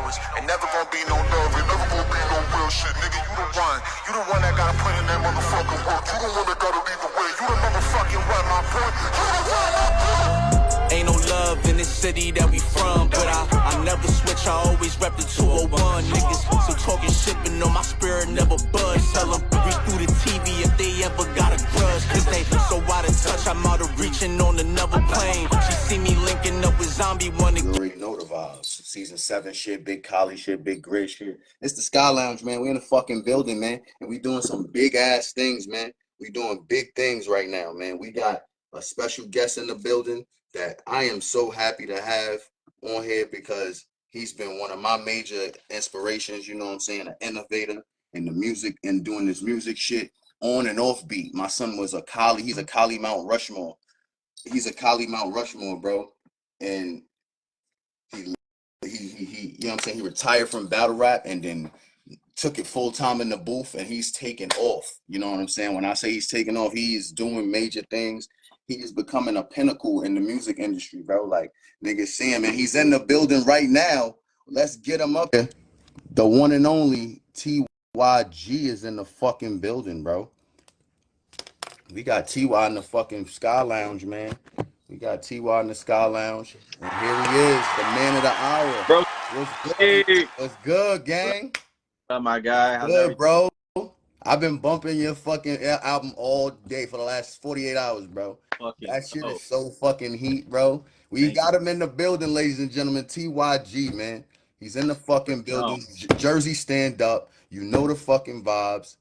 flowers. Ain't never gonna be no love, ain't never gonna be no real shit, nigga. You the one that gotta put in that motherfucking work. You the one that gotta lead the way. You the motherfucking what, my boy? You the one, my boy. Ain't no love in this city that we from, but I never switch, I always rep the 201. Niggas still talking shit, but no, my spirit never budge. Tell them reach through the TV if they ever got a grudge, cause they so out of touch, I'm out of reaching on another plane. She see me linking up with Zombie, wanna. You already know the vibes. Season 7 shit, big collie shit, big grit shit. It's the Sky Lounge, man. We in the fucking building, man. And we doing some big ass things, man. We doing big things right now, man. We got a special guest in the building that I am so happy to have on here because he's been one of my major inspirations, you know what I'm saying, an innovator in the music and doing this music shit on and off beat. My son was a collie. He's a collie Mount Rushmore. He's a collie Mount Rushmore, bro. And he you know what I'm saying, he retired from battle rap and then took it full time in the booth, and he's taking off. You know what I'm saying? When I say he's taking off, he is doing major things. He is becoming a pinnacle in the music industry, bro. Like, niggas see him, and he's in the building right now. Let's get him up here. The one and only TYG is in the fucking building, bro. We got TY in the fucking Sky Lounge, man. We got TY in the Sky Lounge. And here he is, the man of the hour. Bro, What's good? hey. What's good, gang? What's up, my guy? How's Good, everything? bro. I've been bumping your fucking album all day for the last 48 hours, bro. Fucking That shit dope. is so fucking heat, bro. We Thank got him in the building, ladies and gentlemen. TYG, man. He's in the fucking you. No, building. Jersey stand up. You know the fucking vibes.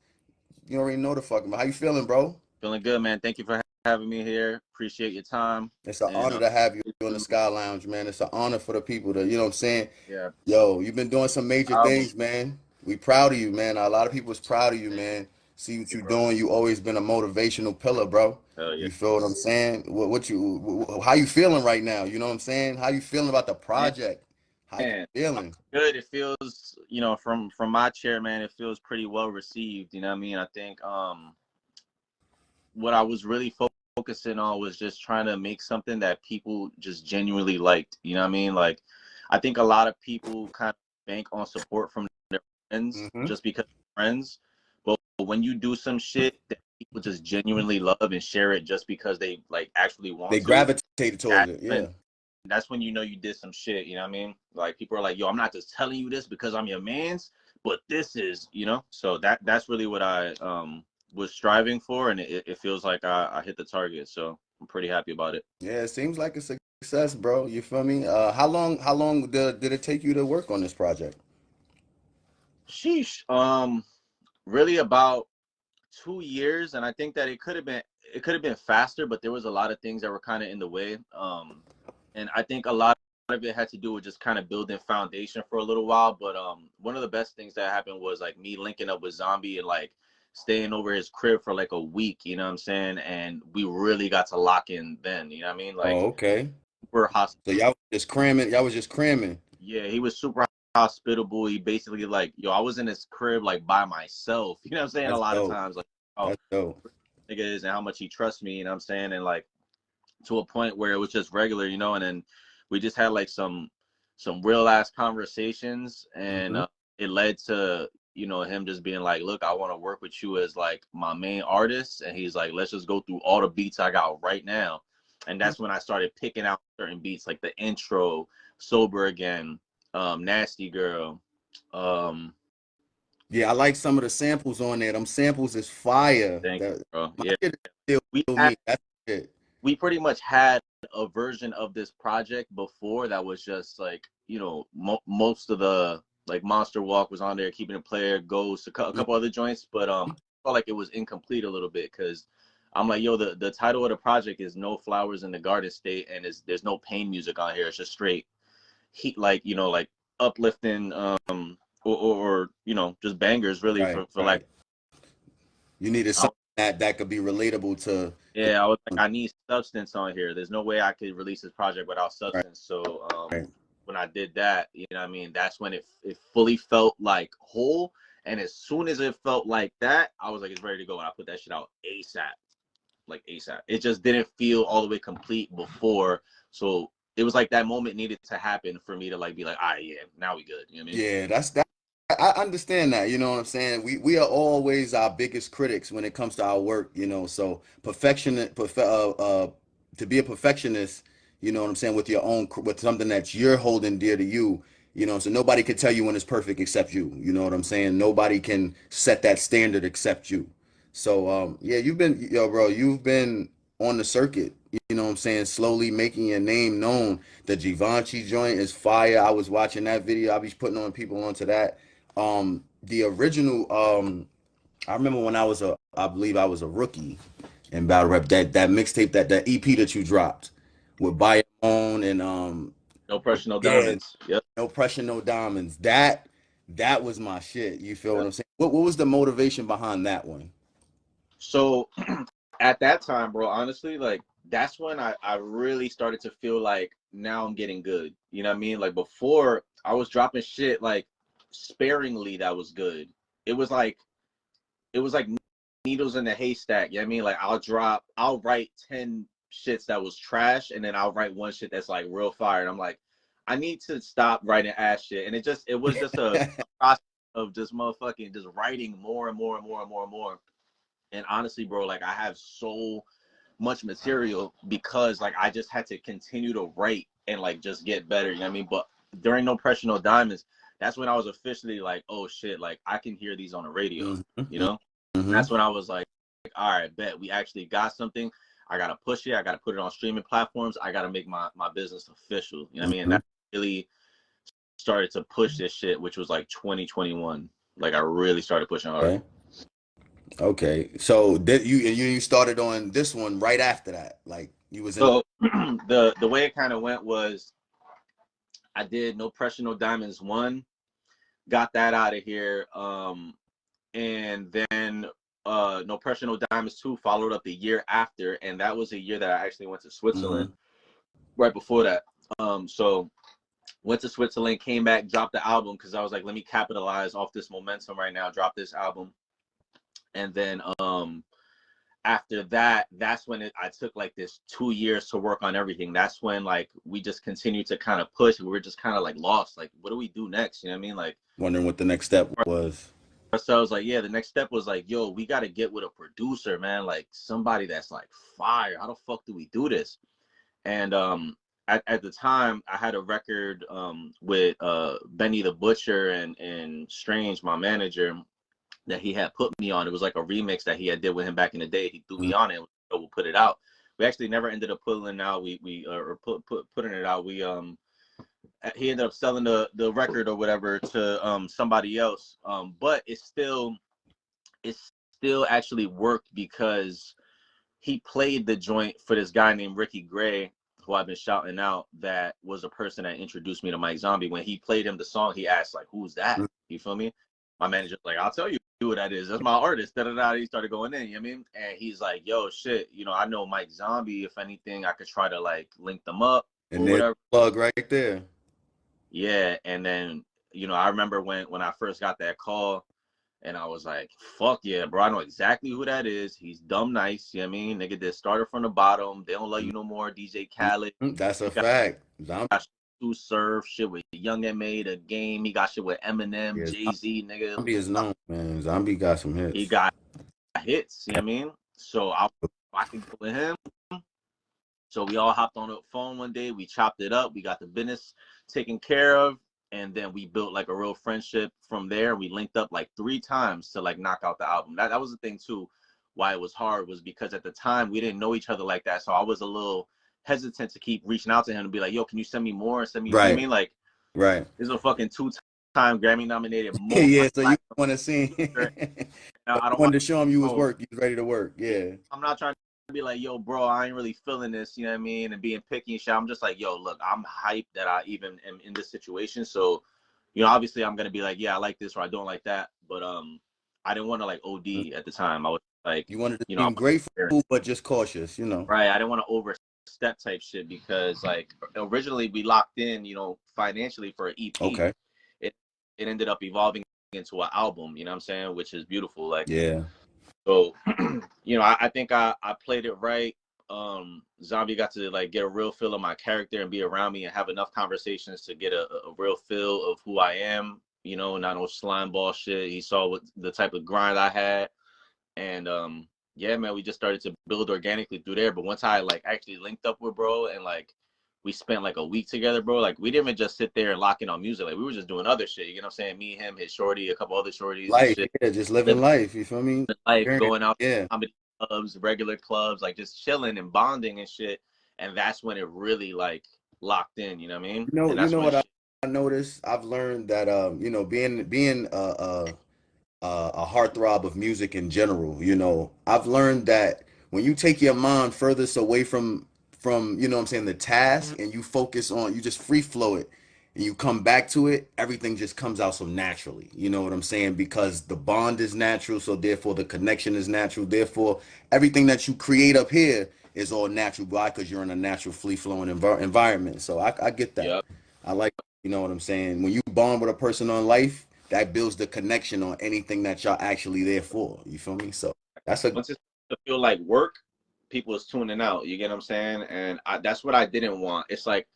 You already know the fucking vibes. How you feeling, bro? feeling good, man. Thank you for having me here. Appreciate your time. It's an And honor to have you in the Sky Lounge, man. It's an honor for the people to, you know what I'm saying? yeah, Yo, you've been doing some major album. things, man. We proud of you, man. A lot of people is proud of you, Thank man. See what you, you're bro. doing. You always been a motivational pillar, bro. Hell yeah. You feel what I'm saying? How you feeling right now? You know what I'm saying? How you feeling about the project? How you Man, feeling? good. It feels, from my chair, man, it feels pretty well received. You know what I mean? I think what I was really focusing on was just trying to make something that people just genuinely liked. You know what I mean? Like, I think a lot of people kind of bank on support from their friends Mm-hmm. just because they're friends. But when you do some shit that people just genuinely love and share it just because they like actually want They to, gravitated towards that's it, yeah. when, that's when you know you did some shit. You know what I mean? Like, people are like, yo, I'm not just telling you this because I'm your man's, but this is, So that's really what I was striving for, and it feels like I hit the target. So I'm pretty happy about it. Yeah, it seems like a success, bro. You feel me? How long did it take you to work on this project? Sheesh. Really about 2 years, and I think that it could have been faster, but there was a lot of things that were kind of in the way. And I think a lot of it had to do with just kind of building foundation for a little while. But one of the best things that happened was like me linking up with Zombie and like staying over his crib for like a week, you know what I'm saying? And we really got to lock in then, you know what I mean? Like, Oh, okay. we're hostile. So y'all was just cramming. Y'all was just cramming. Yeah, he was super hospitable. He basically like, yo, I was in his crib like by myself. You know what I'm saying? A That's lot of dope. times, like, oh, That's dope. nigga is and how much he trusts me, you know what I'm saying? And like, to a point where it was just regular, and then we just had like some real ass conversations, and Mm-hmm. it led to him just being like, look, I want to work with you as like my main artist, and he's like, let's just go through all the beats I got right now. And that's when I started picking out certain beats, like the intro, Sober Again, Nasty Girl. Yeah, I like some of the samples on there. Them samples is fire. Thank you, bro. My Yeah, shit is we still had me. That's it. we pretty much had a version of this project before that was just like, most of the like Monster Walk was on there, Keeping It Player, Ghost, a couple other joints, but I felt like it was incomplete a little bit because I'm like, yo, the title of the project is No Flowers in the Garden State, and there's no pain music on here. It's just straight heat, like, like uplifting, or just bangers really Right, for like. right. You needed something that could be relatable to the Yeah, I was like, I need substance on here. There's no way I could release this project without right, substance. So right. when I did that, you know what I mean, that's when it fully felt like whole. And as soon as it felt like that, I was like, it's ready to go. And I put that shit out ASAP. Like ASAP. It just didn't feel all the way complete before. So it was like that moment needed to happen for me to like be like, all right, yeah, now we good. You know what I mean? Yeah, that's that. I understand that, you know what I'm saying? We are always our biggest critics when it comes to our work, you know. So to be a perfectionist, you know what I'm saying, with your own with something that you're holding dear to you, you know. So nobody can tell you when it's perfect except you. You know what I'm saying? Nobody can set that standard except you. So yeah, bro, you've been on the circuit, you know what I'm saying, slowly making your name known. The Givenchy joint is fire. I was watching that video. I be putting on people onto that. The original, I remember when I believe I was a rookie in battle rap. That mixtape, that EP that you dropped with Bayamon and No pressure, no yeah, diamonds. Yep. no pressure, no diamonds. That was my shit. You feel what Yep. I'm saying? What was the motivation behind that one? So at that time, bro, honestly, like that's when I really started to feel like now I'm getting good. You know what I mean? Like before I was dropping shit like sparingly that was good. It was like it was like needles in a haystack. You know what I mean? Like I'll write 10 shits that was trash, and then I'll write one shit that's like real fire. And I'm like, I need to stop writing ass shit. And it was just a process of just motherfucking just writing more and more and more and more and more. And honestly, bro, like I have so much material because like I just had to continue to write and like just get better. You know what I mean? But during No Pressure, No Diamonds, that's when I was officially like, oh shit, like I can hear these on the radio, you Mm-hmm. know? And Mm-hmm. that's when I was like, all right, bet we actually got something. I gotta push it. I gotta put it on streaming platforms. I gotta make my business official. You know what I mean? And Mm-hmm. that really started to push this shit, which was like 2021. Like I really started pushing hard. Okay. Okay. So did you started on this one right after that? Like you was in. So the way it kind of went was I did No Pressure, No Diamonds 1, got that out of here. And then No Pressure, No Diamonds 2 followed up the year after, and that was a year that I actually went to Mm-hmm. Switzerland right before that. So went to Switzerland, came back, dropped the album because I was like, let me capitalize off this momentum right now, drop this album. And then after that, that's when I took like this 2 years to work on everything. That's when like we just continued to kind of push. We were just kind of like lost. Like, what do we do next? You know what I mean? Like Wondering what the next step was. ourselves, like, yeah, the next step was like, yo, we got to get with a producer, man. Like somebody that's like fire. How the fuck do we do this? And at the time I had a record with Benny the Butcher and Strange, my manager, that he had put me on. It was like a remix that he had did with him back in the day. He threw me on it. So we'll put it out. We actually never ended up pulling it out. Putting it out. He ended up selling the record or whatever to somebody else. But it still actually worked because he played the joint for this guy named Ricky Gray, who I've been shouting out. That was a person that introduced me to Mike Zombie. When he played him the song, he asked like, "Who's that?" You feel me? My manager's like, "I'll tell you who that is. That's my artist." Da da da. He started going in. You know what I mean? And he's like, "Yo, shit. You know, I know Mike Zombie. If anything, I could try to like link them up And or there's whatever." the plug right there. Yeah. And then I remember when I first got that call. And I was like, fuck yeah, bro. I know exactly who that is. He's dumb nice. You know what I mean? Nigga that started from the bottom. They don't love you no more. DJ Khaled. That's a He got fact. Zombie, to serve shit with Young and made a game. He got shit with Eminem, yeah, Jay-Z, nigga. Zombie is known, man. Zombie got some He hits. got hits. You know what I mean? So I could go with him. So we all hopped on the phone one day. We chopped it up. We got the business taken care of. And then we built like a real friendship from there. We linked up like 3 times to like knock out the album. That was the thing too. Why it was hard was because at the time we didn't know each other like that. So I was a little hesitant to keep reaching out to him and be like, yo, can you send me more? Send me, you know what I Right, mean? Like right. this is a fucking 2-time Grammy nominated Yeah, so you multi-platinum want to see, singer. you I don't wanted want to show him you was to, work, you was ready to work. Yeah. I'm not trying to be like, yo, bro, I ain't really feeling this, you know what I mean? And being picky and shit. I'm just like, yo, look, I'm hyped that I even am in this situation. So, obviously I'm gonna be like, yeah, I like this or I don't like that. But I didn't want to like OD at the time. I was like, You wanted to I'm seem grateful, but just cautious, you know. right. I didn't want to overstep type shit because like originally we locked in, financially for an EP. Okay. It it ended up evolving into an album, you know what I'm saying, which is beautiful. Like Yeah. so, I think I played it right. Zombie got to like get a real feel of my character and be around me and have enough conversations to get a real feel of who I am, you know, not no slime ball shit. He saw what the type of grind I had. And yeah, man, we just started to build organically through there. But once I like actually linked up with bro and like we spent like a week together, bro, like we didn't even just sit there and lock in on music. Like we were just doing other shit. You know what I'm saying? Me, him, his shorty, a couple other shorties and Life, shit. yeah, just living Living life. You feel me? life, Experience, going out to yeah. comedy clubs, regular clubs, like just chilling and bonding and shit. And that's when it really like locked in, you know what I mean? And You that's know when what shit, I noticed? I've learned that being a heartthrob of music in general. I've learned that when you take your mind furthest away from what I'm saying, the task, and you focus on, you just free flow it, and you come back to it, everything just comes out so naturally. You know what I'm saying? Because the bond is natural, so therefore the connection is natural. Therefore, everything that you create up here is all natural. Why? Because you're in a natural, free flowing environment. So I get that. yep. I like, you know what I'm saying? When you bond with a person on life, that builds the connection on anything that y'all actually there for. You feel me? So that's a Once it starts to feel like work, people is tuning out. You get what I'm saying? And that's what I didn't want. It's like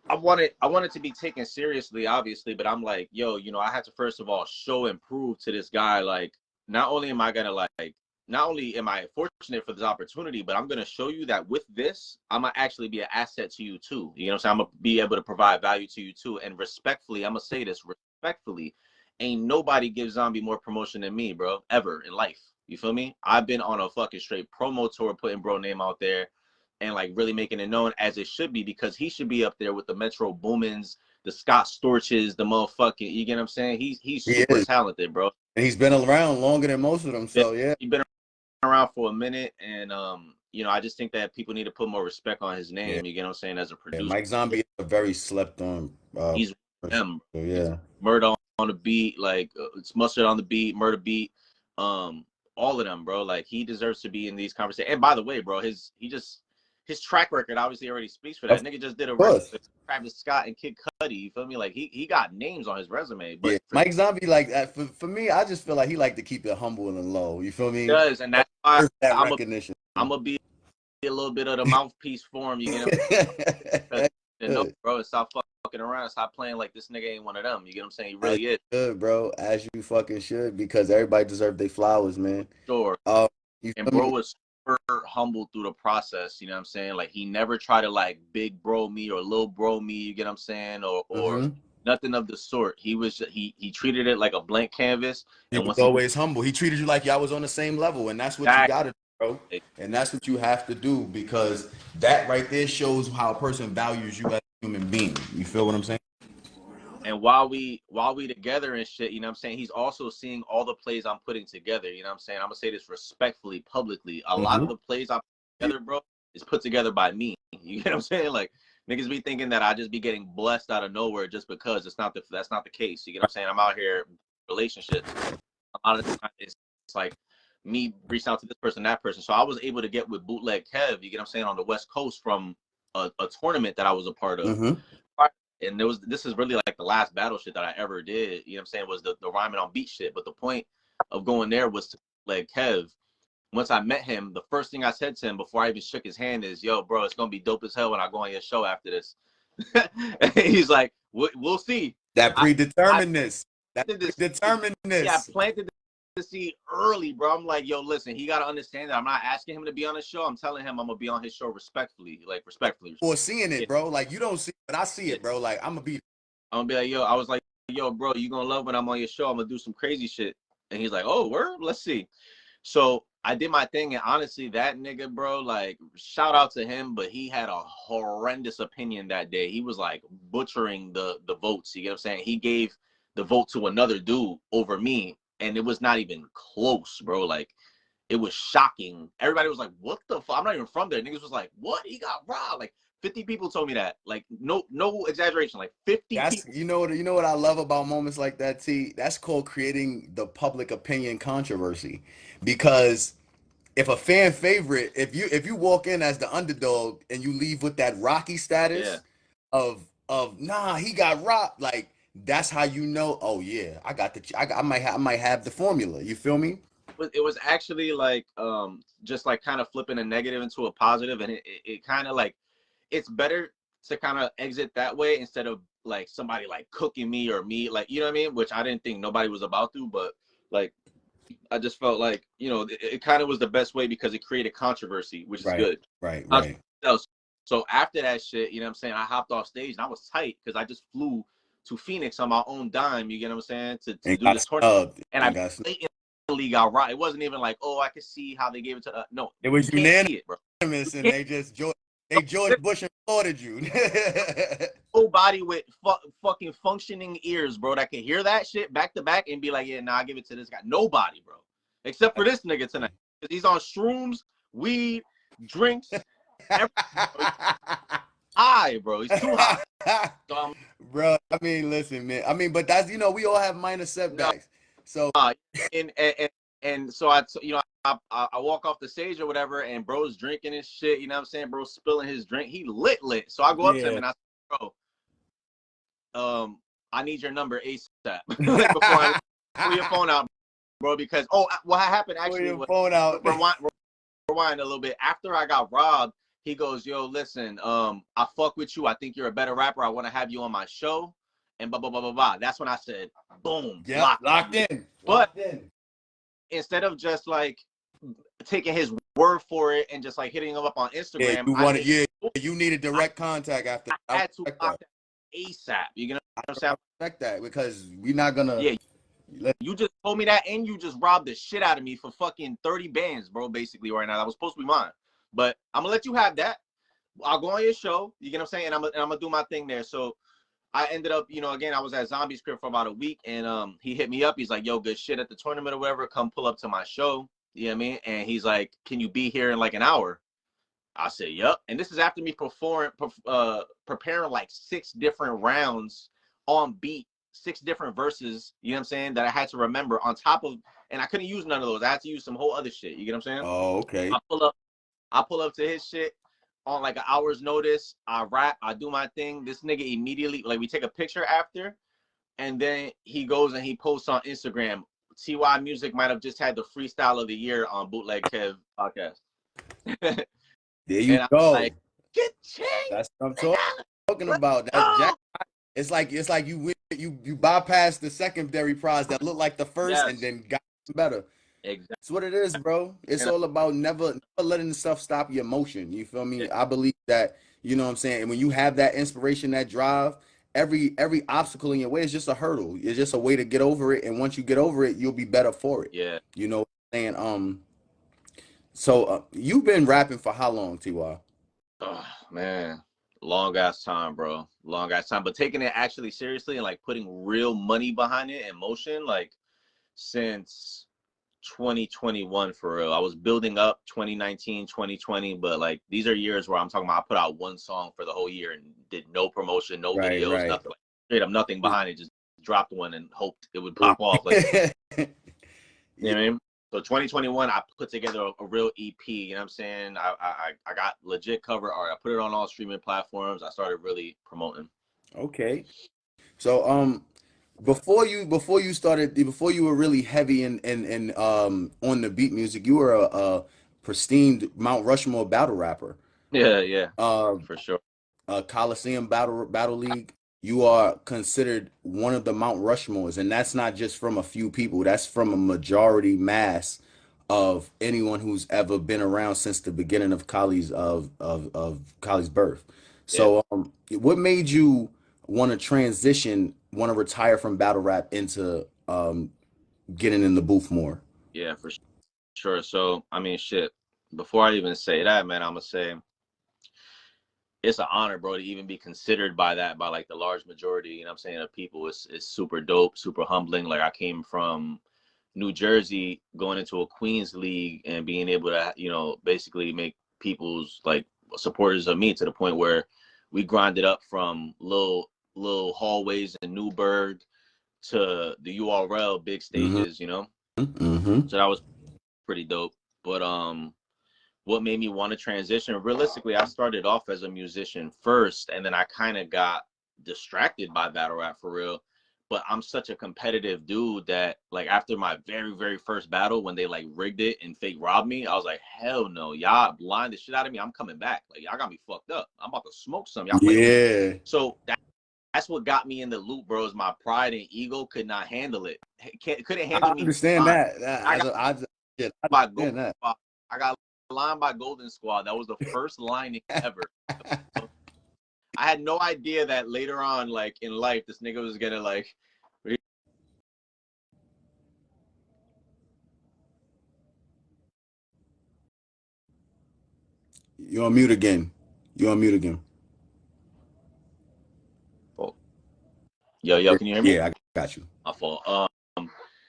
I wanted to be taken seriously, obviously, but I'm like, yo, you know, I had to first of all show and prove to this guy, like, not only am I gonna like, not only am I fortunate for this opportunity, but I'm gonna show you that with this, I'm gonna actually be an asset to you too. You know what I'm saying? I'm gonna be able to provide value to you too. And respectfully, I'm gonna say this respectfully, ain't nobody gives Zombie more promotion than me, bro, ever in life. You feel me? I've been on a fucking straight promo tour, putting bro name out there and like really making it known as it should be, because he should be up there with the Metro Boomins, the Scott Storches, the motherfucking, you get what I'm saying? He's he super is. talented, bro. And he's been around longer than most of them. So yeah. He's been around for a minute, and you know, I just think that people need to put more respect on his Yeah. name. You get what I'm saying? As a Yeah. producer, Mike Zombie is a very slept on he's person. him. So It's yeah. Murder on the beat, like it's Mustard on the beat, Murder beat, um, all of them, bro. Like he deserves to be in these conversations. And by the way, bro, his track record obviously already speaks for that. Of Nigga just did a record course. with Travis Scott and Kid Cudi. You feel me? Like he got names on his resume, Yeah. but for Mike Zombie, like that for me, I just feel like he like to keep it humble and low. You feel me? does, and that's why That I'm a recognition. I'm gonna be a little bit of the mouthpiece for him. You get him? That's And no, good. bro, stop fucking around. Stop playing like this nigga ain't one of them. You get what I'm saying? He As really is. you should, bro. As you fucking should, because everybody deserves their flowers, man. Sure. Uh, you And feel bro me? was super humble through the process. You know what I'm saying? Like he never tried to like big bro me or little bro me. You get what I'm saying? Or Mm-hmm. nothing of the sort. He treated it like a blank canvas. He And was once he always humble. He treated you like y'all was on the same level, and that's what you that, got to do, bro. And that's what you have to do, because that right there shows how a person values you as a human being. You feel what I'm saying? and while we together and shit, you know what I'm saying? He's also seeing all the plays I'm putting together. You know what I'm saying? I'm gonna say this respectfully, publicly. A lot Mm-hmm. of the plays I put together, bro, is put together by me. You get what I'm saying? Like niggas be thinking that I just be getting blessed out of nowhere just because that's not the case. You get what I'm saying? I'm out here relationships. A lot of the time it's like me reaching out to this person, that person. So I was able to get with Bootleg Kev, you get what I'm saying, on the West Coast from a tournament that I was a part of. Mm-hmm. And this is really like the last battle shit that I ever did, you know what I'm saying, was the rhyming on beat shit. But the point of going there was to like Kev. Once I met him, the first thing I said to him before I even shook his hand is, yo, bro, it's gonna be dope as hell when I go on your show after this. And he's like, we'll see. That I, I predeterminedness. That planted this seed. Yeah, I predeterminedness. planted the seed early, bro. I'm like, yo, listen, he gotta understand that I'm not asking him to be on the show. I'm telling him I'm gonna be on his show respectfully, like respectfully. Or seeing Yeah, it, bro. Like you don't see it, but I see yeah. it, bro. Like I'm gonna be. I'm gonna be like, yo, I was like, yo, bro, you gonna love when I'm on your show. I'm gonna do some crazy shit. And he's like, oh, word, let's see. So I did my thing, and honestly, that nigga, bro, like, shout out to him, but he had a horrendous opinion that day. He was like butchering the votes. You get what I'm saying? He gave the vote to another dude over me, and it was not even close, bro. Like, it was shocking. Everybody was like, what the fuck? I'm not even from there. Niggas was like, what? He got robbed. Like 50 people told me that. Like, no exaggeration. Like 50 That's people. you know what I love about moments like that, T. That's called creating the public opinion controversy, because if a fan favorite, if you walk in as the underdog and you leave with that Rocky Yeah. status of nah, he got robbed, like that's how you know. Oh yeah, I might have the formula. You feel me? it was actually like just like kind of flipping a negative into a positive, and it kind of like it's better to kind of exit that way instead of like somebody like cooking me or me, like, you know what I mean, which I didn't think nobody was about to, but like I just felt like, you know, it kind of was the best way because it created controversy, which is Right, good. right, I was- right. so after that shit, you know what I'm saying, I hopped off stage and I was tight because I just flew to Phoenix on my own dime, you get what I'm saying, to And do got this tournament. snubbed. And And I got snubbed. blatantly got right. It wasn't even like, oh, I could see how they gave it to no, It you was can't unanimous, see it, bro. You and can't. they just George Bush applauded you. Nobody with fucking functioning ears, bro, that can hear that shit back to back and be like, yeah, nah, I give it to this guy. Nobody, bro, except for this nigga tonight, because he's on shrooms, weed, drinks, everything. Bro. High, bro. He's too high. So Bro, I mean, listen, man. I mean, but that's, we all have minor no, setbacks. So and so I walk off the stage or whatever, and bro's drinking his shit. You know what I'm saying? Bro's spilling his drink. He lit. So I go up to him yeah. and I say, bro, I need your number ASAP. Like before I pull your phone out, bro, because what happened Pull actually your was phone out. rewind a little bit. After I got robbed, he goes, yo, listen, I fuck with you. I think you're a better rapper. I want to have you on my show. And blah blah blah blah blah. That's when I said, boom, Yep, locked in. But Locked in. instead of just like taking his word for it and just like hitting him up on Yeah, Instagram, I said, you needed direct contact after. I had to lock that ASAP. You know what I'm saying? I respect that because we're not gonna. Yeah, you just told me that, and you just robbed the shit out of me for fucking 30 bands, bro, basically right now. That was supposed to be mine. But I'm gonna let you have that. I'll go on your show, you get what I'm saying? And I'm gonna do my thing there. So I ended up, again, I was at Zombie Script for about a week, and he hit me up. He's like, yo, good shit at the tournament or whatever. Come pull up to my show. You know what I mean? And he's like, can you be here in like an hour? I said, yup. And this is after me preparing like 6 different rounds on beat, 6 different verses, you know what I'm saying, that I had to remember on top of, and I couldn't use none of those. I had to use some whole other shit. You get what I'm saying? Oh, okay. I pull up to his shit on like an hour's notice. I rap, I do my thing. This nigga immediately, like, we take a picture after, and then he goes and he posts on Instagram, TeeWhy Music might have just had the freestyle of the year on Bootleg Kev podcast. There you and I'm go. like, get changed. That's what I'm talking about. That Jack. It's like you win, you bypass the secondary prize that looked like the first, Yes. and then got better. Exactly. That's what it is, bro. It's all about never letting stuff stop your motion. You feel me? Yeah. I believe that, you know what I'm saying? And when you have that inspiration, that drive, every obstacle in your way is just a hurdle. It's just a way to get over it. And once you get over it, you'll be better for it. Yeah. You know what I'm saying? So you've been rapping for how long, TeeWhy? Oh, man. Long ass time, bro. Long ass time. But taking it actually seriously and like putting real money behind it and motion, like since 2021 for real. I was building up 2019, 2020, but like these are years where I'm talking about I put out 1 song for the whole year and did no promotion, no videos, nothing, like straight up nothing behind it. Just dropped one and hoped it would pop off. Like, you know what I mean? So 2021, I put together a real EP. You know what I'm saying? I got legit cover art. I put it on all streaming platforms. I started really promoting. Okay. So before you were really heavy in on the beat music, you were a pristine Mount Rushmore battle rapper. Yeah, Uh, for sure. Coliseum Battle League. You are considered one of the Mount Rushmores, and that's not just from a few people. That's from a majority mass of anyone who's ever been around since the beginning of Kali's birth. Yeah. So, what made you want to transition, want to retire from battle rap into getting in the booth more? Yeah, for sure. So, I mean, shit, before I even say that, man, I'm going to say it's an honor, bro, to even be considered by like the large majority, you know what I'm saying, of people. It's super dope, super humbling. Like, I came from New Jersey going into a Queens league and being able to, basically make people's like supporters of me to the point where we grinded up from little hallways in Newburgh to the URL big stages, Mm-hmm. So that was pretty dope. But what made me want to transition, realistically, I started off as a musician first, and then I kind of got distracted by battle rap for real. but I'm such a competitive dude that like after my very, very first battle, when they like rigged it and fake robbed me, I was like, hell no, y'all blind the shit out of me. I'm coming back. Like y'all got me fucked up. I'm about to smoke some. Y'all play with me. Yeah. So that's what got me in the loop, bro. Is my pride and ego could not handle it. Couldn't I handle me understand blind. that. I got Yeah, I by understand Golden that. Squad. I got lined by Golden Squad. That was the first lining ever. I had no idea that later on, like in life, this nigga was gonna like. You're on mute again. You're on mute again. Yo, can you hear me? Yeah, I got you. My fault.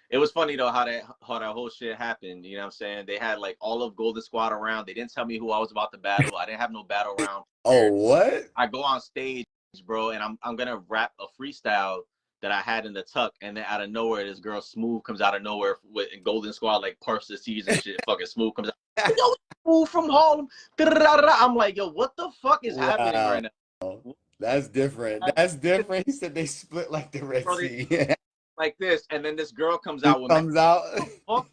It was funny though how that whole shit happened. You know what I'm saying? They had like all of Golden Squad around. They didn't tell me who I was about to battle. I didn't have no battle round. Oh, what? I go on stage, bro, and I'm gonna rap a freestyle that I had in the tuck, and then out of nowhere, this girl Smooth comes out of nowhere with Golden Squad like parts the seas and shit. Fucking Smooth comes out. Yo, Smooth from Harlem. I'm like, yo, what the fuck is happening right now? That's different. That's different. He said they split like the Red Bro, Sea. like this, and then this girl comes He out with comes out. what the fuck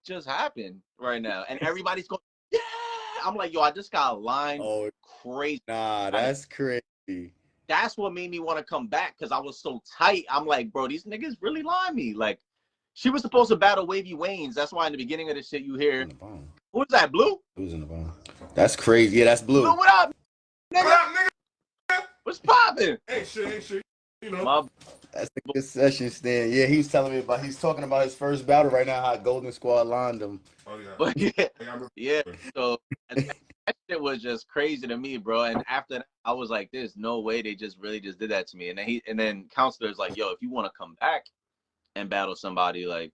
just happened right now? And everybody's going, yeah. I'm like, yo, I just got lined Oh, crazy. nah, that's crazy. That's what made me want to come back because I was so tight. I'm like, bro, these niggas really line me. Like, she was supposed to battle Wavy Waynes. That's why in the beginning of the shit you hear, who is that, Blue? Who's in the bottom? That's crazy. Yeah, that's Blue. Blue, what up, nigga? What up, nigga? What's popping? Ain't shit. You know. That's a good session, Stan. Yeah, he's telling me about. He's talking about his first battle right now. How Golden Squad lined him. Oh yeah. But yeah. So that shit was just crazy to me, bro. And after that, I was like, "There's no way they just really just did that to me." And then Counselor's like, "Yo, if you want to come back and battle somebody, like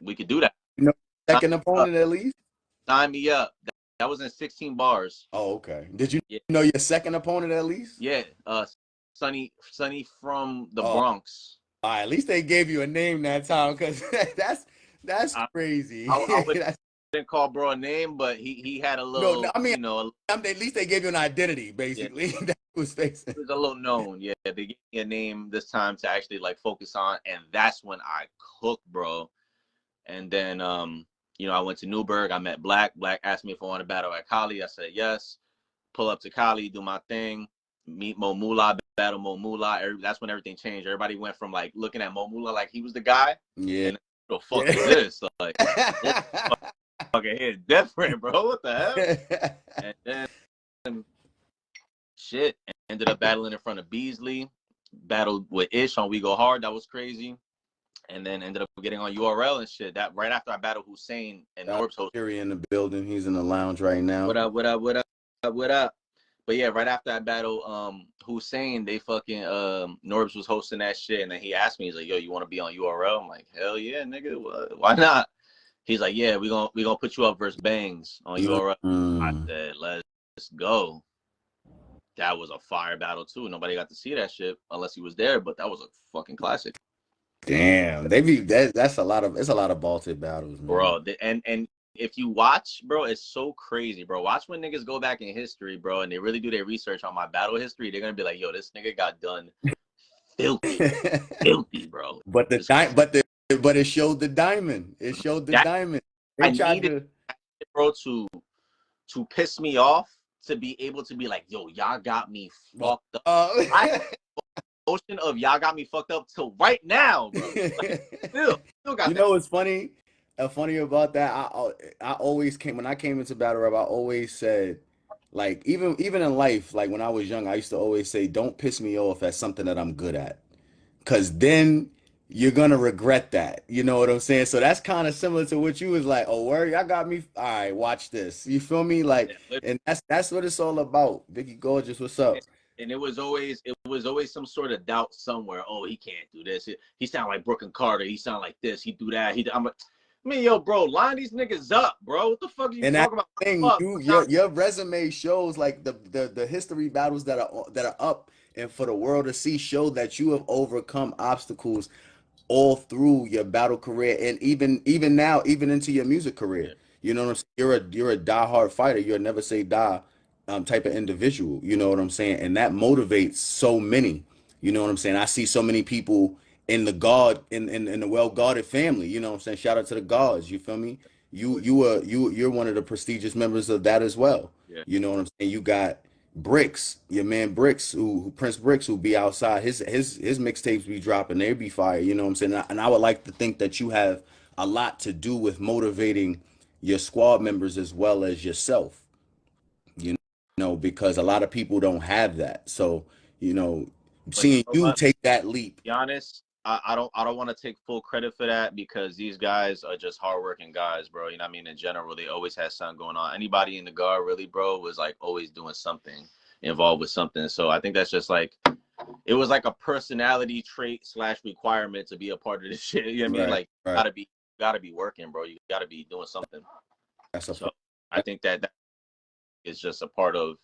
we could do that." You know, second opponent at least. Sign me up. That was in 16 bars. Oh, okay. Did you know your second opponent at least? Yeah. Sonny from the Bronx. At least they gave you a name that time, because that's crazy. I didn't call bro a name, but he had a little. No, I mean, you know, at least they gave you an identity, basically. Yeah. That was facing. It was a little known. Yeah, they gave me a name this time to actually like focus on, and that's when I cooked, bro. And then you know, I went to Newburgh. I met Black. Black asked me if I want to battle at Cali. I said yes. Pull up to Cali, do my thing. Meet Mo Moolah, battle Mo Moolah. That's when everything changed. Everybody went from like looking at Mo Moolah like he was the guy. Yeah. And what the fuck is this? So, like, fucking it's different, bro. What the hell? And then shit, ended up battling in front of Beasley. Battled with Ish on We Go Hard. That was crazy. And then ended up getting on URL and shit. That right after I battled Hussein and Norb's host. In the building. He's in the lounge right now. What up? But yeah, right after I battled Hussein, they fucking Norbs was hosting that shit, and then he asked me, he's like, "Yo, you want to be on URL?" I'm like, "Hell yeah, nigga, why not?" He's like, "Yeah, we gonna put you up versus Bangs on URL." I said, "Let's go." That was a fire battle too. Nobody got to see that shit unless he was there, but that was a fucking classic. Damn, that's a lot of vaulted battles, man. Bro. And if you watch, bro, it's so crazy, bro. Watch when niggas go back in history, bro, and they really do their research on my battle history. They're gonna be like, "Yo, this nigga got done filthy, bro." But it showed the diamond. It showed the diamond. I needed bro to piss me off to be able to be like, "Yo, y'all got me fucked up." Motion of y'all got me fucked up till right now, bro. Like, still got you know what's funny? Funny about that, I always when I came into battle rap, I always said, like, even in life, like when I was young, I used to always say, don't piss me off at something that I'm good at, because then you're gonna regret that. You know what I'm saying? So that's kind of similar to what you was like, "Oh, where y'all got me? All right, watch this." You feel me? Like, and that's what it's all about. Vicky Gorgeous, what's up? And it was always some sort of doubt somewhere. Oh, he can't do this. He sound like Brooklyn Carter. He sound like this. He do that. I'm like, I mean, yo, bro, line these niggas up, bro. What the fuck are you talking about? Thing, your resume shows like the history battles that are up and for the world to see show that you have overcome obstacles all through your battle career, and even now, even into your music career. Yeah. You know what I'm saying? You're a diehard fighter. You're a never say die type of individual. You know what I'm saying? And that motivates so many. You know what I'm saying? I see so many people in the guard in the well guarded family. You know what I'm saying? Shout out to the guards. You feel me? You're one of the prestigious members of that as well. Yeah. You know what I'm saying? You got Bricks, your man Bricks, who Prince Bricks, who be outside. His mixtapes be dropping. They be fire. You know what I'm saying? And I would like to think that you have a lot to do with motivating your squad members as well as yourself. You know, because a lot of people don't have that. So, you know, But you seeing know you what? take that leap. Be honest, I don't want to take full credit for that because these guys are just hardworking guys, bro. You know what I mean? In general, they always had something going on. Anybody in the guard, really, bro, was like always doing something, involved with something. So I think that's just like it was like a personality trait slash requirement to be a part of this shit. You know what I mean? Right, Like right. gotta be working, bro. You gotta be doing something. That's a So fact. I think that is just a part of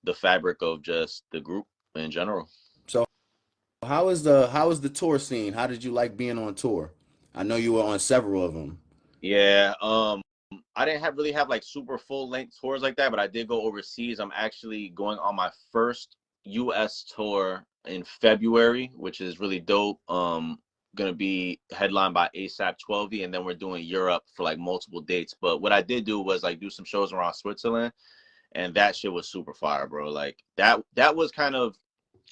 the fabric of just the group in general. So how is the tour scene? How did you like being on tour? I know you were on several of them. Yeah, I didn't really have like super full length tours like that, but I did go overseas. I'm actually going on my first US tour in February, which is really dope. Gonna be headlined by ASAP 12 and then we're doing Europe for like multiple dates. But what I did do was like do some shows around Switzerland, and that shit was super fire, bro. Like that was kind of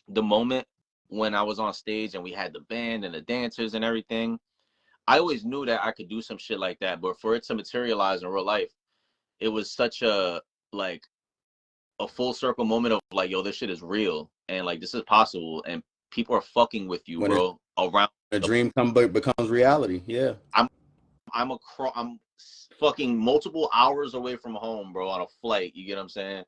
the moment when I was on stage and we had the band and the dancers and everything. I always knew that I could do some shit like that, but for it to materialize in real life, it was such a like a full circle moment of like, yo, this shit is real and like this is possible and people are fucking with you, When it's bro. Around a the, dream becomes reality. Yeah. I'm I'm fucking multiple hours away from home, bro, on a flight. You get what I'm saying?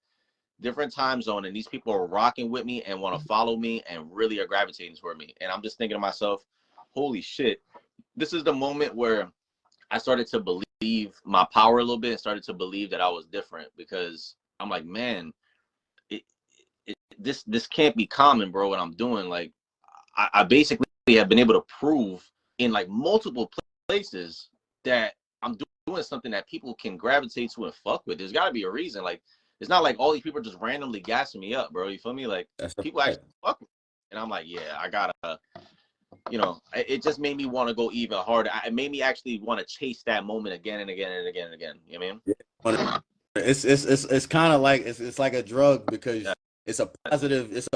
Different time zone, and these people are rocking with me and want to follow me and really are gravitating toward me. And I'm just thinking to myself, holy shit, this is the moment where I started to believe my power a little bit and started to believe that I was different because I'm like, man, it, this can't be common, bro. What I'm doing, like, I basically have been able to prove in like multiple places that I'm doing something that people can gravitate to and fuck with. There's got to be a reason. Like, it's not like all these people are just randomly gassing me up, bro. You feel me? Like, That's a people fact. actually fuck with me. And I'm like, yeah, I gotta, it just made me want to go even harder. It made me actually want to chase that moment again and again and again and again. You know what I mean? Yeah. It's kind of like it's like a drug because Yeah. it's a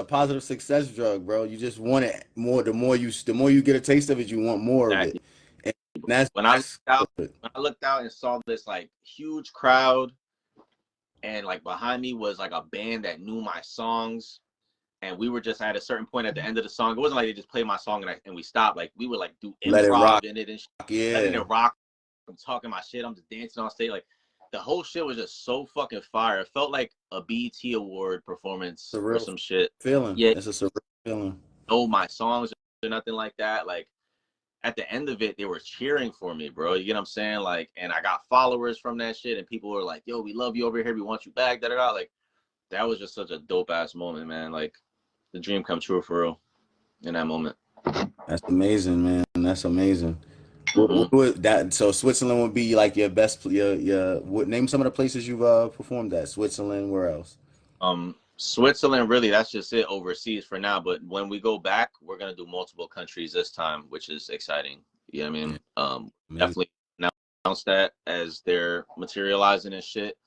positive success drug, bro. You just want it more. The more you get a taste of it, you want more of Exactly. it. And that's When I looked that's out, when I looked out and saw this like huge crowd, and like behind me was like a band that knew my songs, and we were just at a certain point at the end of the song. It wasn't like they just played my song and we stopped. Like we would like do let it rock. improv in it and letting Yeah, it rock. I'm talking my shit. I'm just dancing on stage. Like the whole shit was just so fucking fire. It felt like a BET award performance or surreal some shit. feeling. Yeah, It's a surreal feeling. know my songs or nothing like that. Like at the end of it, they were cheering for me, bro. You get what I'm saying? Like, and I got followers from that shit, and people were like, "Yo, we love you over here. We want you back." Da da da. Like, that was just such a dope ass moment, man. Like, the dream come true for real in that moment. That's amazing, man. That's amazing. Hmm. What would that so Switzerland would be like your best your what name some of the places you've performed at? Switzerland, where else? Switzerland, really, that's just it overseas for now. But when we go back, we're gonna do multiple countries this time, which is exciting. You know what I Yeah, mean? amazing. Definitely announce that as they're materializing and shit.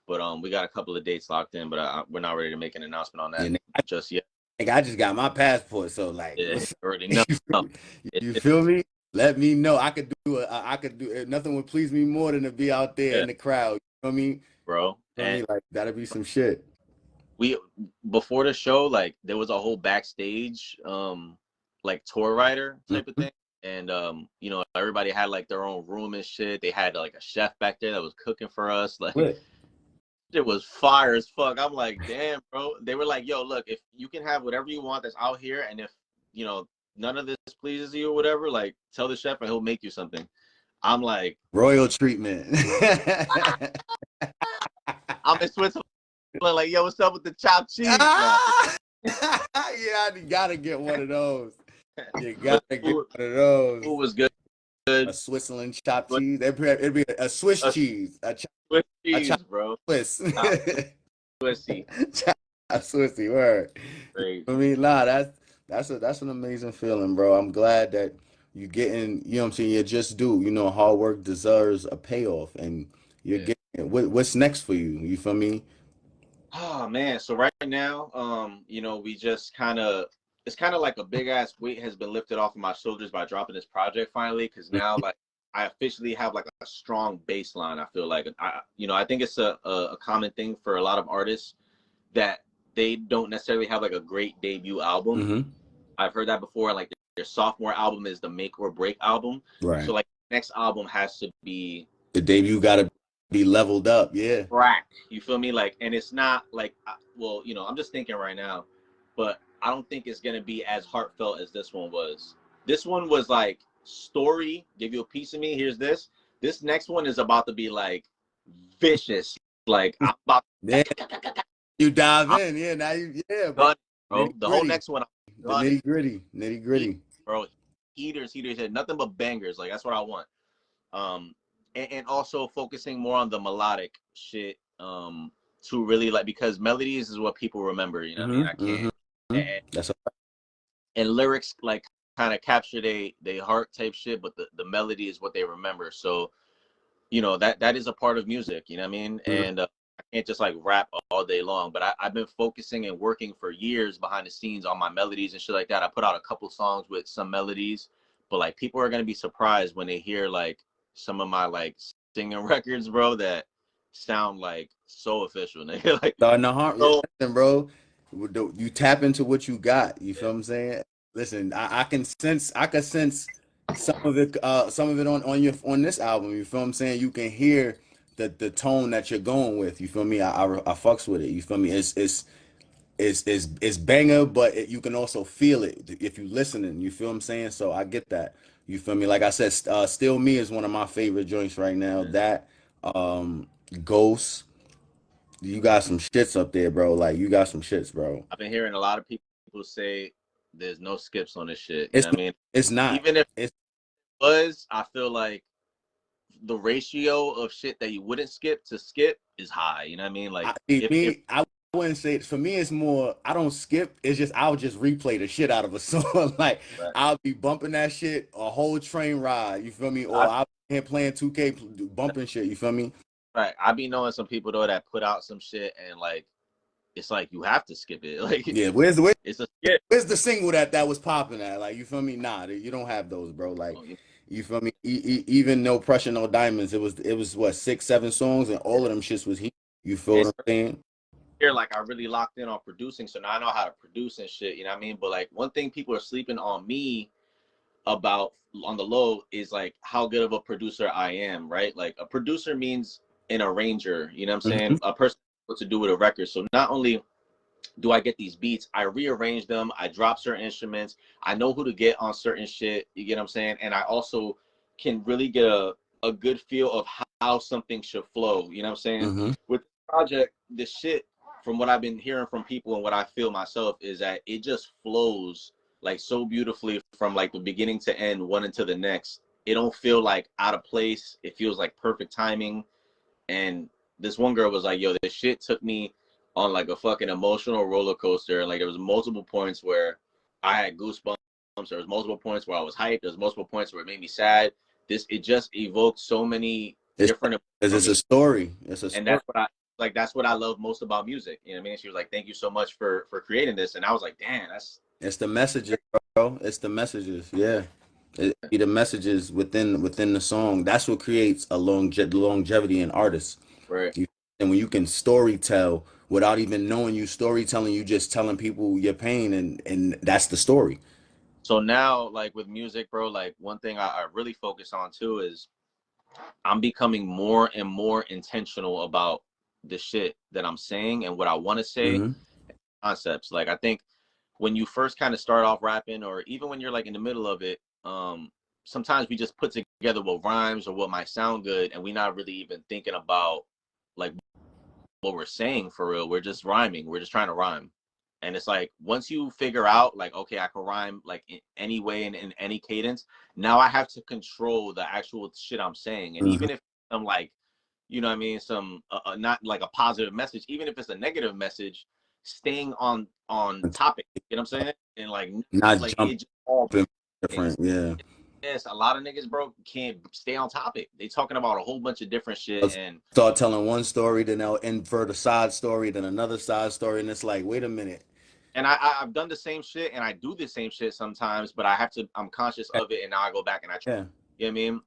But we got a couple of dates locked in, but we're not ready to make an announcement on that Yeah, just yet. I just got my passport, so like, Yeah, what's already know. you It, you it, feel me? Let me know. I could do nothing would please me more than to be out there yeah, in the crowd. You know what I mean? bro. Feel me? And Like that'd be some shit. we before the show, like there was a whole backstage, like tour rider type of Mhm. thing. And everybody had like their own room and shit. They had like a chef back there that was cooking for us. Like Lit. it was fire as fuck. I'm like, damn, bro. They were like, yo, look, if you can have whatever you want that's out here, and if you know none of this pleases you or whatever, like tell the chef and he'll make you something. I'm like, Royal treatment. I'm in Switzerland, like, yo, what's up with the chopped cheese? Nah, Ah! Yeah, I gotta get one of those. You but gotta get one of those. food was good. Good. A Switzerland chopped cheese. It'd be a Swiss A cheese. Swiss A chopped cheese, bro. Swiss. Chopped Swissy. Chopped Swissy word. You Crazy. know what I mean? Nah, That's an amazing feeling, bro. I'm glad that you getting, you know what I'm saying, you just do. You know, hard work deserves a payoff and you're Yeah. getting it. What's next for you? You feel me? Oh man, so right now, you know, we just kind of it's kind of like a big ass weight has been lifted off of my shoulders by dropping this project finally, because now like I officially have like a strong baseline. I feel like you know, I think it's a common thing for a lot of artists that they don't necessarily have like a great debut album. Mm-hmm. I've heard that before. Like their sophomore album is the make or break album. Right. So like next album has to be The debut gotta be leveled up. Yeah. crack. You feel me? Like, and it's not like, well, you know, I'm just thinking right now, but I don't think it's gonna be as heartfelt as this one was. This one was like story, give you a piece of me. Here's this. This next one is about to be like vicious. Like I'm about. Yeah. You dive I'm in. Yeah. Now yeah, bro. done, Nitty bro. The whole gritty. next one, I'm The done. nitty gritty. Nitty Heat, gritty. bro. Heaters. Nothing but bangers. Like that's what I want. um and also focusing more on the melodic shit, to really like, because melodies is what people remember, you know what I mean? I Mm-hmm. can't. Mm-hmm. and, That's a and lyrics like kind of capture they heart type shit, but the melody is what they remember. So you know that is a part of music, you know what I mean? mhm. And I can't just like rap all day long, but I've been focusing and working for years behind the scenes on my melodies and shit like that. I put out a couple songs with some melodies, but like people are gonna be surprised when they hear like some of my like singing records, bro, that sound like so official, nigga. Like Starting to harm. Yeah, so. listen, bro. You tap into what you got. You feel what I'm saying? Listen, I can sense. I can sense some of it. Some of it on this album. You feel what I'm saying? You can hear the tone that you're going with. You feel me? I fucks with it. You feel me? It's banger, but you can also feel it if you listening. You feel what I'm saying? So I get that. You feel me? Like I said, Still Me is one of my favorite joints right now. That um, Ghost. You got some shits up there, bro. Like you got some shits, bro. I've been hearing a lot of people say there's no skips on this shit, you It's know what I mean? it's not. Even if it It's was, I feel like the ratio of shit that you wouldn't skip to skip is high. You know what I mean? Like if I wouldn't say for me. It's more. I don't skip. It's just I'll just replay the shit out of a song. Like right, I'll be bumping that shit a whole train ride. You feel me? Or I, I'll be here playing 2K bumping shit. You feel me? right, I be knowing some people though that put out some shit and like it's like you have to skip it. Like Yeah. Where's it's a skip. where's the single that was popping at? Like you feel me? Nah, you don't have those, bro. Like Oh, you feel me? Even No Pressure, No Diamonds. It was what 6, 7 songs, and all of them shits was heat. You feel and what I'm saying? here, like I really locked in on producing, so now I know how to produce and shit. You know what I mean? But like one thing people are sleeping on me about on the low is like how good of a producer I am, right? Like a producer means an arranger, you know what I'm Hmm. saying? A person what to do with a record. So not only do I get these beats, I rearrange them, I drop certain instruments, I know who to get on certain shit, you get what I'm saying? And I also can really get a good feel of how something should flow, you know what I'm saying? Hmm. With the project, the shit from what I've been hearing from people and what I feel myself is that it just flows like so beautifully from like the beginning to end, one into the next. It don't feel like out of place. It feels like perfect timing. And this one girl was like, yo, this shit took me on like a fucking emotional roller coaster. And like there was multiple points where I had goosebumps. There was multiple points where I was hyped. There was multiple points where it made me sad. It just evoked so many It's different emotions because from it's a me. story. It's a And story. that's what I love most about music. You know what I mean? She was like, thank you so much for creating this. And I was like, damn, that's It's the messages, bro. It's the messages. Yeah. It be the messages within the song. That's what creates a longevity in artists. right. You, and when you can story tell without even knowing you storytelling, you just telling people your pain and that's the story. So now, like with music, bro, like one thing I really focus on too is I'm becoming more and more intentional about the shit that I'm saying and what I want to say, Hmm. concepts. Like I think when you first kind of start off rapping, or even when you're like in the middle of it, sometimes we just put together what rhymes or what might sound good, and we're not really even thinking about like what we're saying for real. We're just rhyming. We're just trying to rhyme. And it's like once you figure out like, okay, I can rhyme like in any way and in any cadence, now I have to control the actual shit I'm saying. And Hmm. even if I'm like, you know what I mean, some not like a positive message, even if it's a negative message, staying on topic. You know what I'm saying? And Not like jumping it just all different. Yeah. yes, a lot of niggas, bro, can't stay on topic. They talking about a whole bunch of different shit, and Start telling one story, then they'll invert a side story, then another side story, and it's like, wait a minute. I've done the same shit, and I do the same shit sometimes, but I'm conscious of it, and now I go back and I try. Yeah. You know what I mean?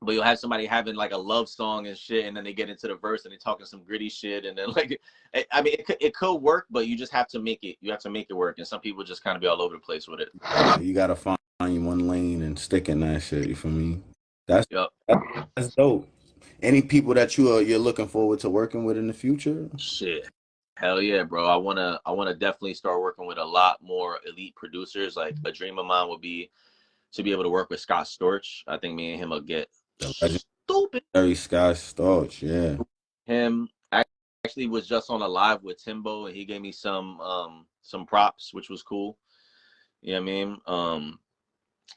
But you'll have somebody having like a love song and shit, and then they get into the verse and they talking some gritty shit, and then like, I mean, it could work, but you just have to make it. You have to make it work, and some people just kind of be all over the place with it. You gotta find one lane and stick in that shit. You feel me? That's Yep. that's dope. Any people that you're looking forward to working with in the future? Shit. Hell yeah, bro. I wanna definitely start working with a lot more elite producers. Like a dream of mine would be to be able to work with Scott Storch. I think me and him will get The stupid. legendary Sky Storch, yeah. Him I actually was just on a live with Timbo, and he gave me some props, which was cool. You know what I mean?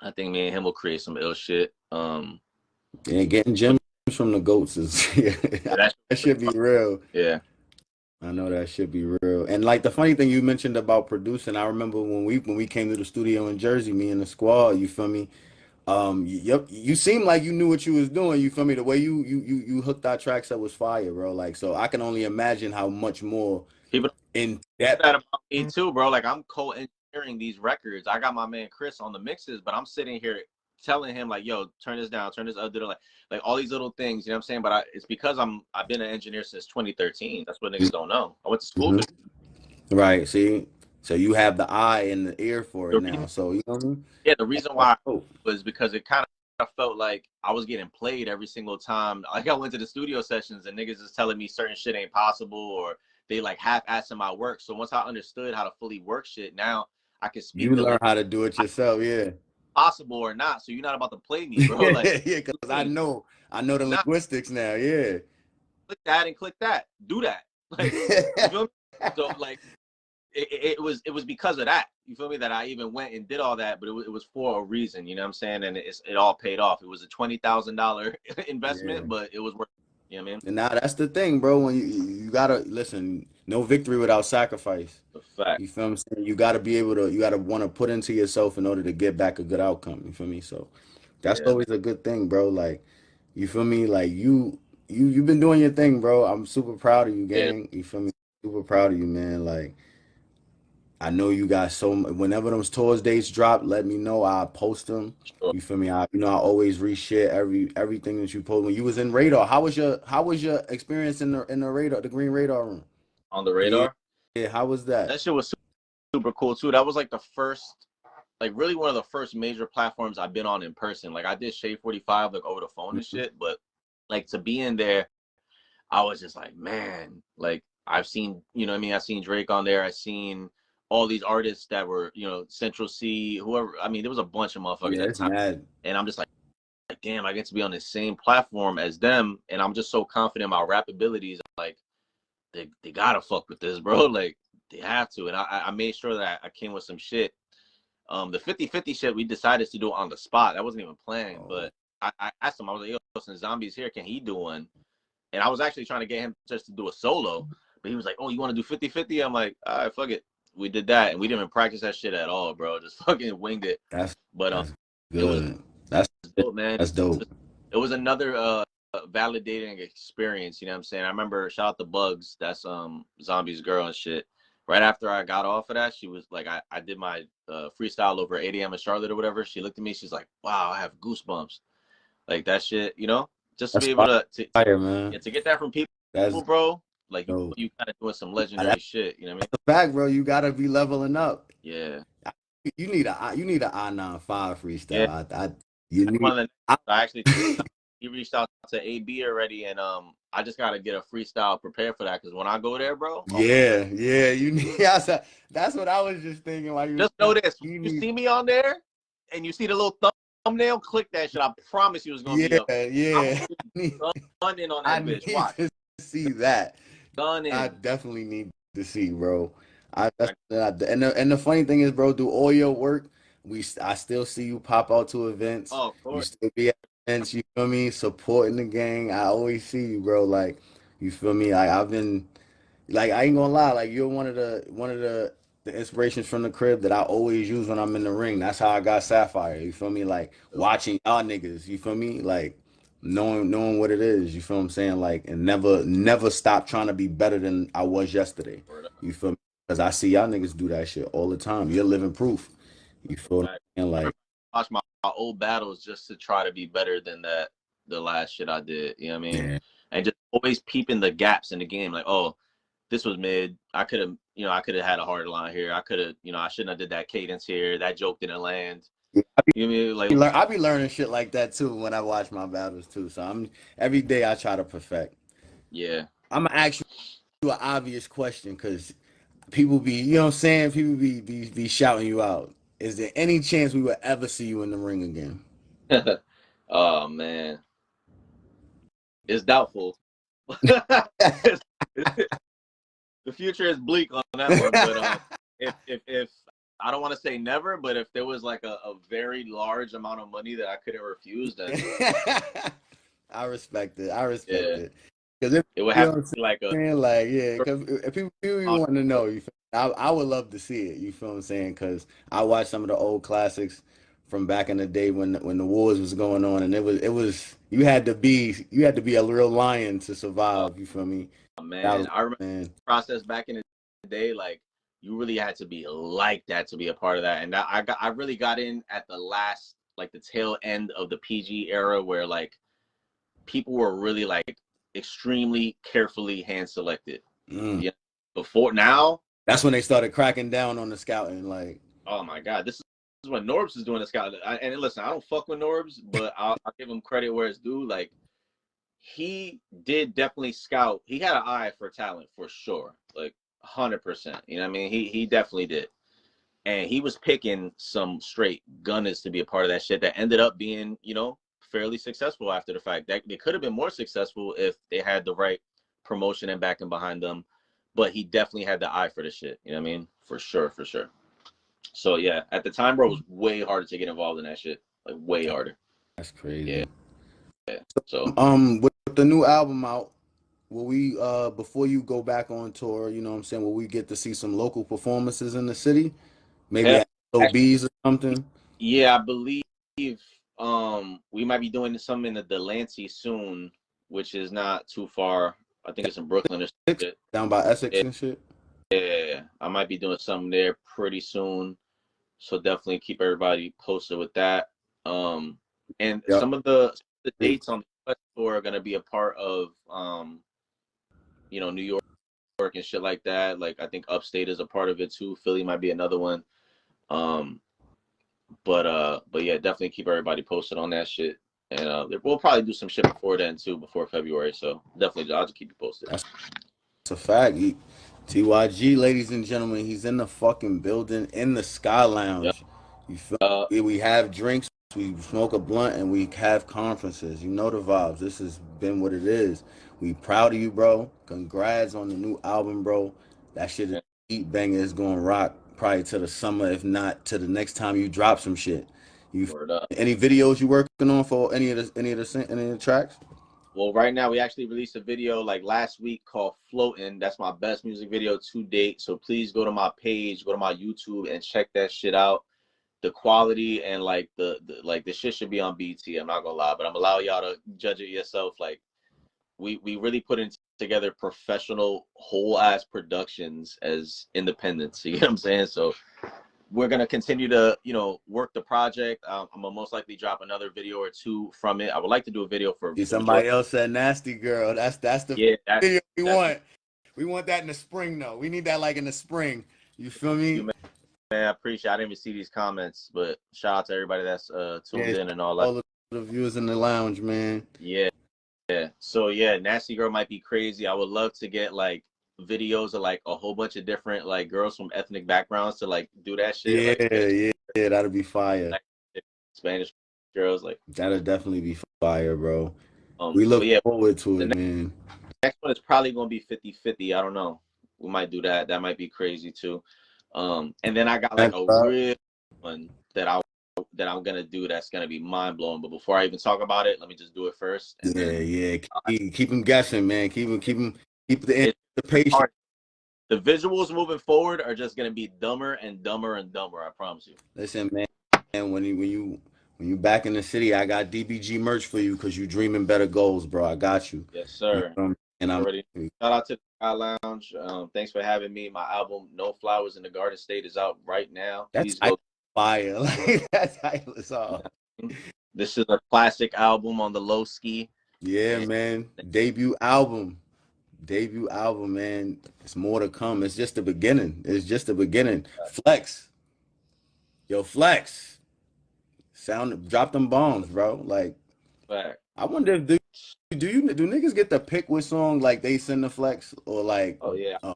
I think me and him will create some ill shit. Yeah, getting gems from the goats is yeah, Yeah, that should be real. yeah, I know that should be real. And like the funny thing you mentioned about producing, I remember when we came to the studio in Jersey, me and the squad, you feel me? Yep, you seemed like you knew what you was doing, you feel me? The way you hooked our tracks up was fire, bro. Like so I can only imagine how much more people in know depth. that about me too, bro. Like I'm co-engineering these records. I got my man Chris on the mixes, but I'm sitting here telling him like, "Yo, turn this down, turn this up," like all these little things. You know what I'm saying? But it's because I've been an engineer since 2013. That's what niggas don't know. I went to school Mhm. for Right, see? So you have the eye and the ear for it the now. So you know what I mean? yeah, the reason That's why dope. was because it kind of felt like I was getting played every single time. Like I went to the studio sessions and niggas is telling me certain shit ain't possible, or they like half-assing my work. So once I understood how to fully work shit, now I can speak You to learn like how to do it yourself, yeah. possible or not. So you're not about to play me, bro. Like Yeah, because things, I know the not linguistics now, yeah. click that and click that. Do that. Like you feel me? So like it was because of that. You feel me? That I even went and did all that, but it was for a reason. You know what I'm saying? And it all paid off. It was a $20,000 Yeah. investment, but it was worth it. You know what I mean? And now that's the thing, bro. When you gotta listen, no victory without sacrifice. The fact. You feel me? You gotta be able to, you gotta want to put into yourself in order to get back a good outcome. You feel me? So that's Yeah, man. always a good thing, bro. Like, you feel me? Like you've been doing your thing, bro. I'm super proud of you, Yeah, gang. You feel me? Super proud of you, man. Like, I know you got whenever those tours dates drop, let me know. I'll post them. sure. You feel me? I always reshare everything that you post. When you was in Radar, how was your experience in the Radar, the Green Radar room? On the Yeah, radar. yeah. How was that? That shit was super cool too. That was like the first, like really one of the first major platforms I've been on in person. Like I did Shade 45 like over the phone and Mhm. shit, but like to be in there, I was just like, man, like I've seen, you know what I mean? I've seen Drake on there. I've seen all these artists that were, Central C, whoever. I mean, there was a bunch of motherfuckers Yeah, at the it's time. mad. And I'm just like, damn, I get to be on the same platform as them. And I'm just so confident in my rap abilities. Like, they gotta fuck with this, bro. Like, they have to. And I made sure that I came with some shit. The 50-50 shit, we decided to do it on the spot. That wasn't even planned. Oh, But I asked him, I was like, yo, since Zombie's here, can he do one? And I was actually trying to get him just to do a solo, but he was like, "Oh, you want to do 50-50?" I'm like, "All right, fuck it." We did that, and we didn't even practice that shit at all, bro. Just fucking winged it. that's But that's it was good. That's dope, man. that's dope. It was another validating experience. You know what I'm saying? I remember shout out to Bugs, that's Zombie's girl and shit. Right after I got off of that, she was like, I did my freestyle over 8 a.m. in Charlotte or whatever. She looked at me, she's like, "Wow, I have goosebumps." Like that shit, just to That's be able to fire, man. yeah, to get that from people, That's bro. Like dope. you kind of doing some That's legendary shit. You know what I mean? the fact, bro. You gotta be leveling up. Yeah, You need a I-95 yeah. freestyle. You That's need. one of the. I, I actually he reached out to AB already, and I just gotta get a freestyle prepared for that because when I go there, bro, oh my, yeah, yeah. You need. That's what I was just thinking while you were just know saying. this: You you need. see me on there, and you see the little thumbnail, click that shit. I promise you, it's gonna be Yeah, up. I'm yeah. gonna I need. be gunning on I that bitch. need Watch, to see that. I gunning. definitely need to see, bro. And the funny thing is, bro, do all your work, I still see you pop out to events. Oh, of You course. still be at events. You feel me? Supporting the gang. I always see you, bro. Like, you feel me? Like, I've been. Like I ain't gonna lie, like you're one of the inspirations from the crib that I always use when I'm in the ring. That's how I got Sapphire. You feel me? Like watching y'all niggas. You feel me? Like knowing what it is. You feel what I'm saying? Like and never stop trying to be better than I was yesterday. Word You feel me? Because I see y'all niggas do that shit all the time. You're living proof. You feel what up. I'm saying? Like Watch my old battles just to try to be better than the last shit I did. You know what I mean? yeah. And just always peeping the gaps in the game. Like, oh, this was mid. I could have, I could have had a hard line here. I could have, I shouldn't have did that cadence here. That joke didn't land. You know what I mean? Like, I be learning shit like that too when I watch my battles too. So I'm every day I try to perfect. yeah. I'm gonna ask you an obvious question because people be, you know what I'm saying? People be shouting you out. Is there any chance we will ever see you in the ring again? Oh man, it's doubtful. the future is bleak on that one. But if I don't want to say never, but if there was like a very large amount of money that I couldn't refuse, then I respect it. I respect yeah, it. Because if it would you have know to what I'm be like a saying, like yeah, because if people you want to know, you feel I would love to see it. You feel what I'm saying? Because I watched some of the old classics from back in the day when the wars was going on, and it was you had to be a real lion to oh, survive. You feel me? That man. was I remember man. the process back in the day, like you really had to be like that to be a part of that. And I really got in at the last, like the tail end of the PG era where like people were really like extremely carefully hand selected. Mm. Yeah. Before now, That's when they started cracking down on the scouting. Like, oh my God, this is when Norbs is doing the scout. And listen, I don't fuck with Norbs, but I'll give him credit where it's due. Like he did definitely scout. He had an eye for talent for sure, like 100%. You know what I mean? He definitely did, and he was picking some straight gunners to be a part of that shit that ended up being, fairly successful after the fact. That they could have been more successful if they had the right promotion and backing behind them. But he definitely had the eye for the shit. You know what I mean? For sure, for sure. So yeah, at the time, bro, it was way harder to get involved in that shit. Like way harder. that's Yeah. crazy. So With the new album out, will we before you go back on tour, you know what I'm saying, will we get to see some local performances in the city? Maybe hell, at actually, OBs or something? yeah, I believe we might be doing some in the Delancey soon, which is not too far. I think it's in Brooklyn or Six something. down by Essex Yeah, and shit. yeah, I might be doing something there pretty soon. So definitely keep everybody posted with that. Um, and Yep. some of the dates on the West tour are gonna be a part of New York and shit like that. Like I think Upstate is a part of it too. Philly might be another one. Um, but yeah, definitely keep everybody posted on that shit. And we'll probably do some shit before then too, before February. So definitely, I'll just keep you posted. That's a fact. TYG, ladies and gentlemen, he's in the fucking building in the Sky Yep. Lounge. You feel Uh, me? We have drinks, we smoke a blunt, and we have conferences. You know the vibes. This has been what it is. We proud of you, bro. Congrats on the new album, bro. That shit is beat banger. It's going to rock probably to the summer, if not to the next time you drop some shit. You Word up. any videos you working on for any of the tracks? Well, right now we actually released a video like last week called "Floating." That's my best music video to date. So please go to my page, go to my YouTube, and check that shit out. The quality and like the shit should be on BT. I'm not gonna lie, but I'm allow y'all to judge it yourself. Like we really put in together professional whole ass productions as independents. You know what I'm saying? So we're gonna continue to work the project. I'm gonna most likely drop another video or two from it. I would like to do a video for See, the majority. somebody else said nasty girl. That's the Yeah, that's video we that's want. We want that in the spring though. We need that like in the spring. You feel you, me? man. I appreciate. I didn't even see these comments, but shout out to everybody that's tuned Yeah, in and all that. all the viewers in the lounge, man. Yeah, yeah. So yeah, nasty girl might be crazy. I would love to get like videos of like a whole bunch of different like girls from ethnic backgrounds to like do that shit. Yeah, Like yeah, yeah, that'll be fire. like, Spanish girls. Like That'll definitely be fire, bro. We but look yeah, forward to the it, man. next one is probably gonna be 50-50. I don't know. We might do that. That might be crazy too. And then I got like And, a real one that I'm gonna do that's gonna be mind blowing. But before I even talk about it, let me just do it first, and yeah, then yeah. Keep them guessing, man. Keep it's the anticipation. hard. the visuals moving forward are just gonna be dumber and dumber and dumber. I promise you. Listen, man, when you back in the city, I got DBG merch for you because you dreaming better goals, bro. I got you. Yes, You sir. know, and I'm Already. Shout out to the Sky Lounge. Thanks for having me. My album No Flowers in the Garden State is out right now. that's Please go. fire. Like that's title is all. This is a classic album on the low ski. Yeah, man. Debut album, man. It's more to come. It's just the beginning. It's just the beginning. Flex, yo, Flex. Drop them bombs, bro. Like, Fact. I wonder if do niggas get to pick which song like they send the Flex or like? Oh yeah. I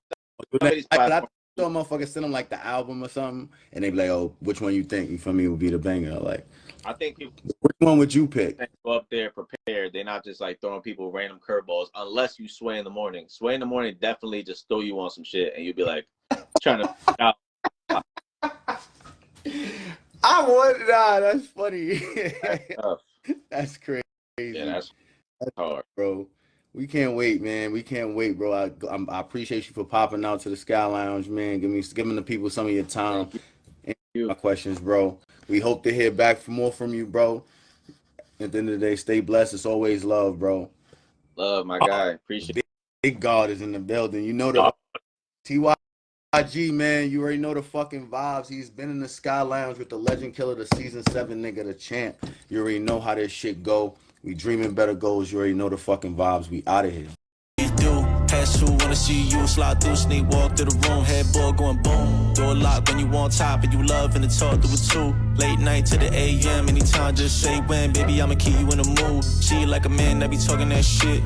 thought motherfuckers send them like the album or something, and they be like, "Oh, which one you think you feel me would be the banger?" Like, I think people which one would you pick? go up there prepared. They're not just like throwing people random curveballs unless you Sway in the morning. Sway in the morning definitely just throw you on some shit, and you'll be like trying to out. That's funny. Tough. That's crazy. Yeah, that's hard. Bro. We can't wait, man. We can't wait, bro. I appreciate you for popping out to the Sky Lounge, man. Giving the people some of your time. Thank you. My questions, bro. We hope to hear back more from you, bro. At the end of the day, stay blessed. It's always love, bro. Love, my guy. Appreciate it. Big God is in the building. You know the TeeWhy, man. You already know the fucking vibes. He's been in the Sky Lounge with the Legend Killer, the season 7 nigga, the champ. You already know how this shit go. We dreaming better goals. You already know the fucking vibes. We out of here. Pass through, wanna see you slide through, sneak walk through the room, headboard going boom. Door locked when you on top and you love and talk through it too. Late night to the AM, anytime, just say when, baby, I'ma keep you in the mood. See you like a man that be talking that shit.